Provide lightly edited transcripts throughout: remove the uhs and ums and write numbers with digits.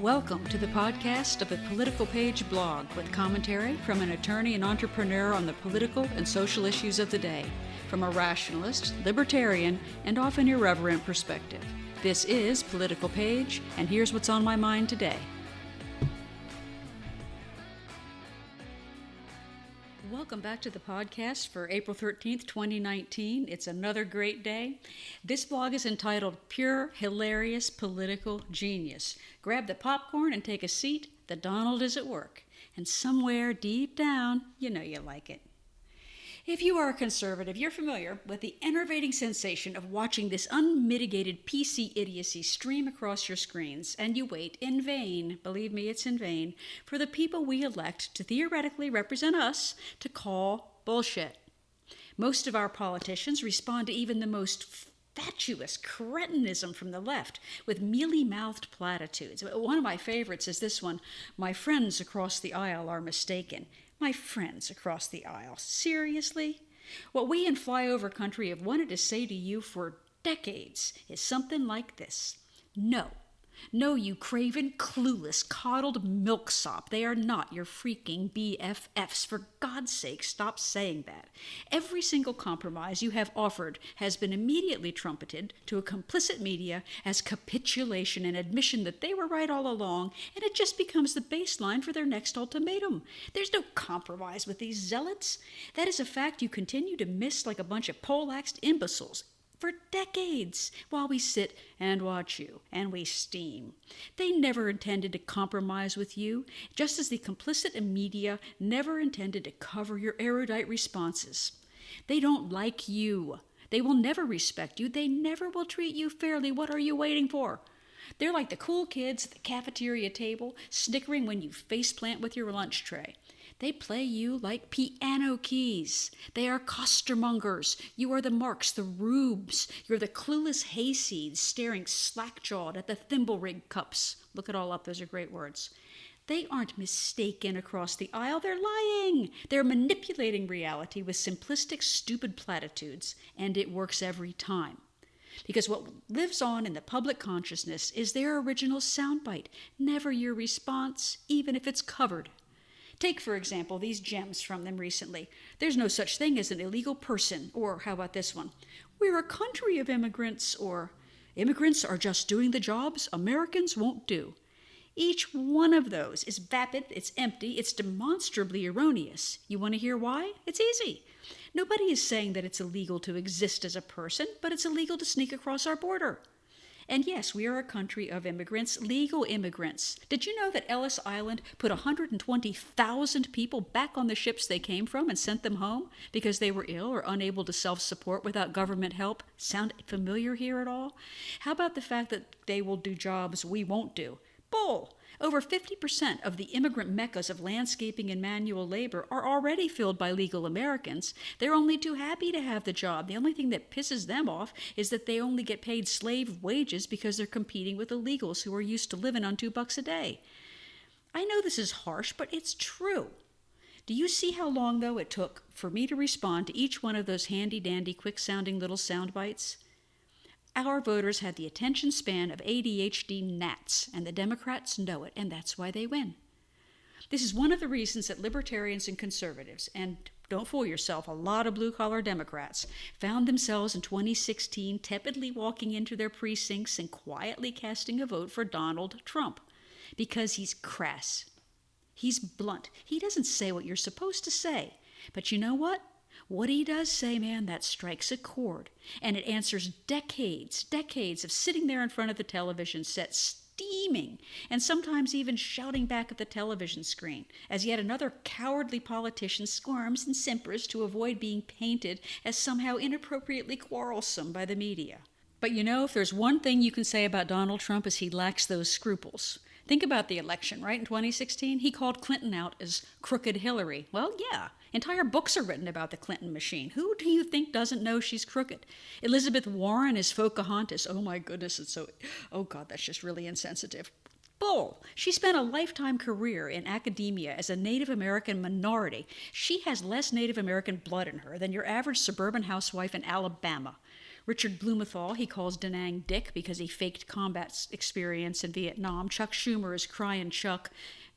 Welcome to the podcast of the Political Page blog with commentary from an attorney and entrepreneur on the political and social issues of the day, from a rationalist, libertarian, and often irreverent perspective. This is Political Page, and here's what's on my mind today. Welcome back to the podcast for April 13th, 2019. It's another great day. This blog is entitled Pure Hilarious Political Genius. Grab the popcorn and take a seat. The Donald is at work. And somewhere deep down, you know you like it. If you are a conservative, you're familiar with the enervating sensation of watching this unmitigated PC idiocy stream across your screens, and you wait in vain, believe me, it's in vain, for the people we elect to theoretically represent us to call bullshit. Most of our politicians respond to even the most fatuous cretinism from the left with mealy-mouthed platitudes. One of my favorites is this one: "My friends across the aisle are mistaken." My friends across the aisle. Seriously? What we in flyover country have wanted to say to you for decades is something like this. No. No, you craven, clueless, coddled milksop. They are not your freaking BFFs. For God's sake, stop saying that. Every single compromise you have offered has been immediately trumpeted to a complicit media as capitulation and admission that they were right all along, and it just becomes the baseline for their next ultimatum. There's no compromise with these zealots. That is a fact you continue to miss like a bunch of poleaxed imbeciles for decades, while we sit and watch you, and we steam. They never intended to compromise with you, just as the complicit media never intended to cover your erudite responses. They don't like you. They will never respect you. They never will treat you fairly. What are you waiting for? They're like the cool kids at the cafeteria table, snickering when you faceplant with your lunch tray. They play you like piano keys. They are costermongers. You are the Marks, the Rubes. You're the clueless hayseeds staring slack-jawed at the thimble rig cups. Look it all up. Those are great words. They aren't mistaken across the aisle. They're lying. They're manipulating reality with simplistic, stupid platitudes, and it works every time. Because what lives on in the public consciousness is their original soundbite, never your response, even if it's covered. Take, for example, these gems from them recently. There's no such thing as an illegal person. Or how about this one? We're a country of immigrants. Or immigrants are just doing the jobs Americans won't do. Each one of those is vapid, it's empty, it's demonstrably erroneous. You want to hear why? It's easy. Nobody is saying that it's illegal to exist as a person, but it's illegal to sneak across our border. And yes, we are a country of immigrants, legal immigrants. Did you know that Ellis Island put 120,000 people back on the ships they came from and sent them home because they were ill or unable to self-support without government help? Sound familiar here at all? How about the fact that they will do jobs we won't do? Bull! Over 50% of the immigrant meccas of landscaping and manual labor are already filled by legal Americans. They're only too happy to have the job. The only thing that pisses them off is that they only get paid slave wages because they're competing with illegals who are used to living on $2 a day. I know this is harsh, but it's true. Do you see how long, though, it took for me to respond to each one of those handy-dandy, quick-sounding little sound bites? Our voters had the attention span of ADHD gnats, and the Democrats know it, and that's why they win. This is one of the reasons that libertarians and conservatives, and don't fool yourself, a lot of blue-collar Democrats, found themselves in 2016 tepidly walking into their precincts and quietly casting a vote for Donald Trump. Because he's crass. He's blunt. He doesn't say what you're supposed to say. But you know what? What he does say, man, that strikes a chord. And it answers decades of sitting there in front of the television set, steaming, and sometimes even shouting back at the television screen, as yet another cowardly politician squirms and simpers to avoid being painted as somehow inappropriately quarrelsome by the media. But you know, if there's one thing you can say about Donald Trump is he lacks those scruples. Think about the election, right? In 2016, he called Clinton out as crooked Hillary. Well, yeah, entire books are written about the Clinton machine. Who do you think doesn't know she's crooked? Elizabeth Warren is Pocahontas. Oh my goodness, oh God, that's just really insensitive. Bull. She spent a lifetime career in academia as a Native American minority. She has less Native American blood in her than your average suburban housewife in Alabama. Richard Blumenthal, he calls Da Nang Dick because he faked combat experience in Vietnam. Chuck Schumer is crying Chuck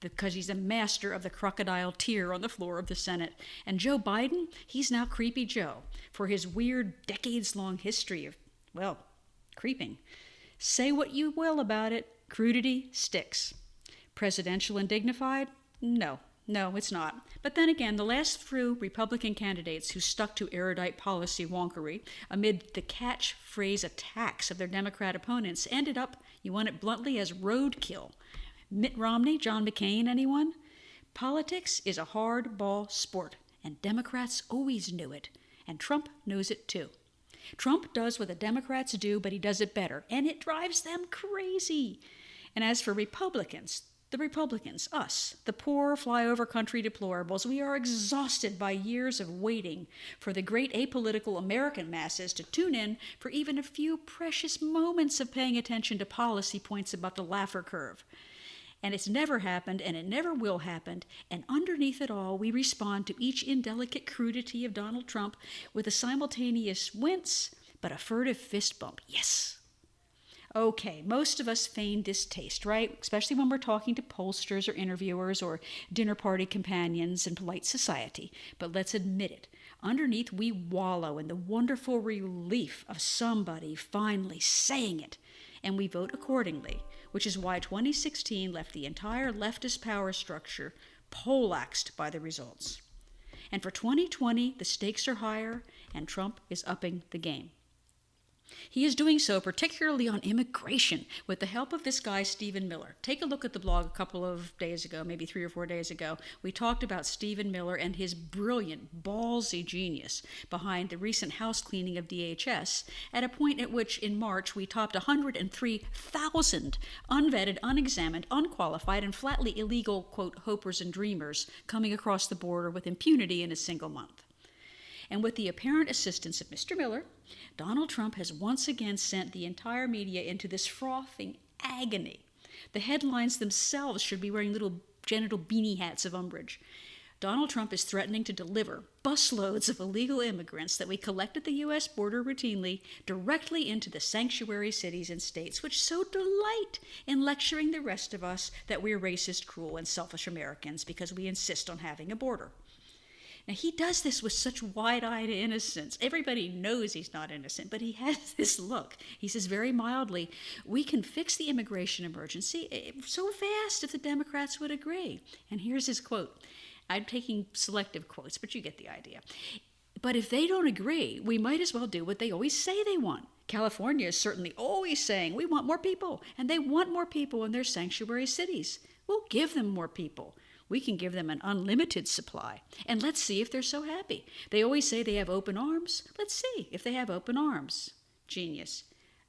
because he's a master of the crocodile tear on the floor of the Senate. And Joe Biden, he's now Creepy Joe for his weird decades-long history of, well, creeping. Say what you will about it, crudity sticks. Presidential and dignified? No, it's not. But then again, the last few Republican candidates who stuck to erudite policy wonkery amid the catchphrase attacks of their Democrat opponents ended up, you want it bluntly, as roadkill. Mitt Romney, John McCain, anyone? Politics is a hardball sport, and Democrats always knew it, and Trump knows it too. Trump does what the Democrats do, but he does it better, and it drives them crazy. And as for Republicans, the Republicans, us, the poor flyover country deplorables, we are exhausted by years of waiting for the great apolitical American masses to tune in for even a few precious moments of paying attention to policy points about the Laffer curve. And it's never happened, and it never will happen, and underneath it all, we respond to each indelicate crudity of Donald Trump with a simultaneous wince, but a furtive fist bump. Yes! Okay, most of us feign distaste, right? Especially when we're talking to pollsters or interviewers or dinner party companions in polite society. But let's admit it. Underneath, we wallow in the wonderful relief of somebody finally saying it, and we vote accordingly, which is why 2016 left the entire leftist power structure poleaxed by the results. And for 2020, the stakes are higher, and Trump is upping the game. He is doing so particularly on immigration with the help of this guy, Stephen Miller. Take a look at the blog a couple of days ago, maybe 3 or 4 days ago. We talked about Stephen Miller and his brilliant, ballsy genius behind the recent house cleaning of DHS at a point at which in March we topped 103,000 unvetted, unexamined, unqualified, and flatly illegal, quote, hopers and dreamers coming across the border with impunity in a single month. And with the apparent assistance of Mr. Miller, Donald Trump has once again sent the entire media into this frothing agony. The headlines themselves should be wearing little genital beanie hats of umbrage. Donald Trump is threatening to deliver busloads of illegal immigrants that we collect at the U.S. border routinely directly into the sanctuary cities and states, which so delight in lecturing the rest of us that we're racist, cruel, and selfish Americans because we insist on having a border. Now, he does this with such wide-eyed innocence. Everybody knows he's not innocent, but he has this look. He says very mildly, we can fix the immigration emergency so fast if the Democrats would agree. And here's his quote. I'm taking selective quotes, but you get the idea. But if they don't agree, we might as well do what they always say they want. California is certainly always saying we want more people, and they want more people in their sanctuary cities. We'll give them more people. We can give them an unlimited supply. And let's see if they're so happy. They always say they have open arms. Let's see if they have open arms. Genius.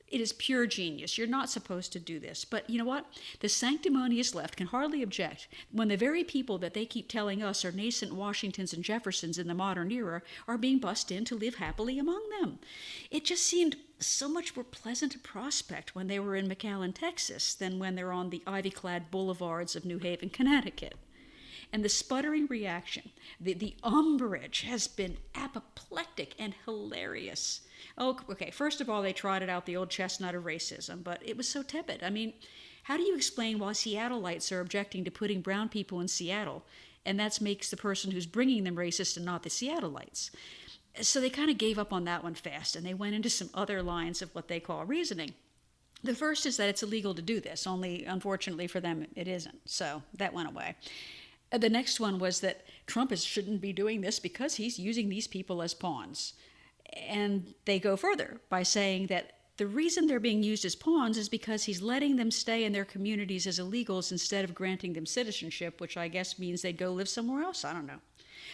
It is pure genius. You're not supposed to do this. But you know what? The sanctimonious left can hardly object when the very people that they keep telling us are nascent Washingtons and Jeffersons in the modern era are being bussed in to live happily among them. It just seemed so much more pleasant a prospect when they were in McAllen, Texas, than when they're on the ivy-clad boulevards of New Haven, Connecticut. And the sputtering reaction, the umbrage has been apoplectic and hilarious. Oh, okay, first of all, they trotted out the old chestnut of racism, but it was so tepid. I mean, how do you explain why Seattleites are objecting to putting brown people in Seattle, and that makes the person who's bringing them racist and not the Seattleites? So they kind of gave up on that one fast, and they went into some other lines of what they call reasoning. The first is that it's illegal to do this, only unfortunately for them it isn't, so that went away. The next one was that Trump shouldn't be doing this because he's using these people as pawns. And they go further by saying that the reason they're being used as pawns is because he's letting them stay in their communities as illegals instead of granting them citizenship, which I guess means they'd go live somewhere else. I don't know.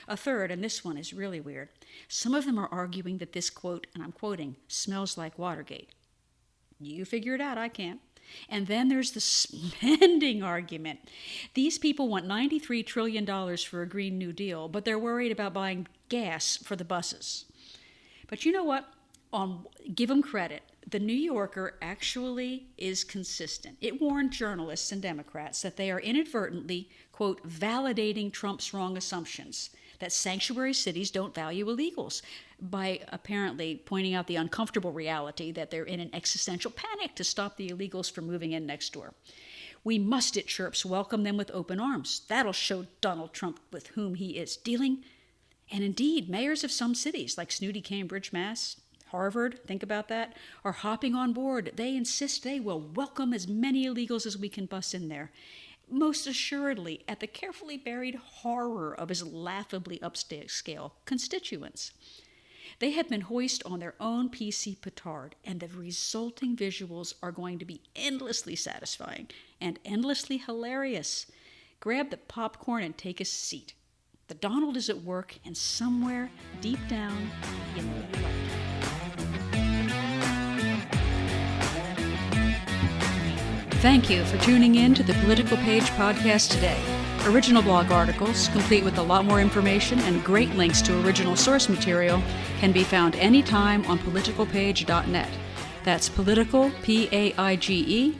A third, and this one is really weird, some of them are arguing that this, quote, and I'm quoting, smells like Watergate. You figure it out, I can't. And then there's the spending argument. These people want $93 trillion for a Green New Deal, but they're worried about buying gas for the buses. But you know what? Give them credit. The New Yorker actually is consistent. It warned journalists and Democrats that they are inadvertently, quote, validating Trump's wrong assumptions, that sanctuary cities don't value illegals by apparently pointing out the uncomfortable reality that they're in an existential panic to stop the illegals from moving in next door. We must, it chirps, welcome them with open arms. That'll show Donald Trump with whom he is dealing. And indeed, mayors of some cities, like snooty Cambridge, Mass., Harvard, think about that, are hopping on board. They insist they will welcome as many illegals as we can bust in there. Most assuredly, at the carefully buried horror of his laughably upscale constituents. They have been hoisted on their own PC petard, and the resulting visuals are going to be endlessly satisfying and endlessly hilarious. Grab the popcorn and take a seat. The Donald is at work, and somewhere deep down, you know you like it. Thank you for tuning in to the Political Page podcast today. Original blog articles, complete with a lot more information and great links to original source material, can be found anytime on politicalpage.net. That's political, P-A-I-G-E.net.